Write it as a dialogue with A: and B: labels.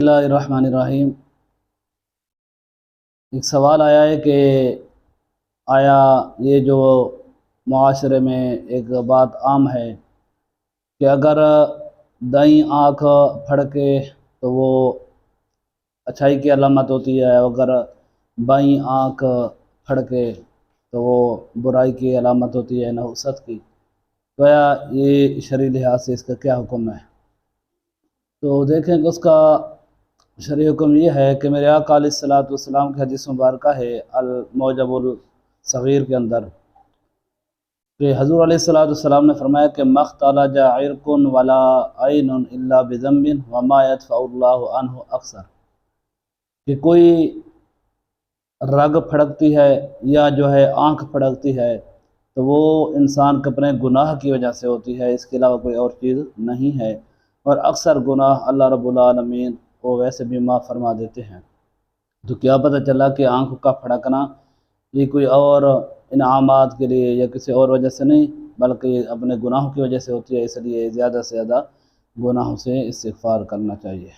A: बिस्मिल्लाहिर्रहमानिर्रहीम। एक सवाल आया है कि आया ये जो मुआशरे में एक बात आम है कि अगर दाईं आँख फड़के तो वो अच्छाई की अलामत होती है, अगर बाईं आँख फड़के तो वो बुराई की अलामत होती है, नहुसत की। तो या ये शरई लिहाज से इसका क्या हुक्म है? तो देखें कि उसका शरई हुक्म ये है कि मेरे आका अलैहिस्सलातु वस्सलाम की हदीस मुबारक है अल मौजमुल सगीर के अंदर कि हज़ूर अलैहिस्सलातु वस्सलाम ने फरमाया कि मख्तलजा इरकुन वला ऐनुन इल्ला बिज़म्बिन व मा यदफ़उल्लाहु अन्हु अक्सर, कि कोई रग फड़कती है या जो है आँख फड़कती है तो वो इंसान के अपने गुनाह की वजह से होती है, इसके अलावा कोई और चीज़ नहीं है। और अक्सर गुनाह अल्लाह रब्बुल आलमीन वो वैसे भी माफ़ फरमा देते हैं। तो क्या पता चला कि आँख का फड़कना ये कोई और इनामात के लिए या किसी और वजह से नहीं, बल्कि अपने गुनाहों की वजह से होती है। इसलिए ज़्यादा से ज़्यादा गुनाहों से इस्तिग़फ़ार करना चाहिए।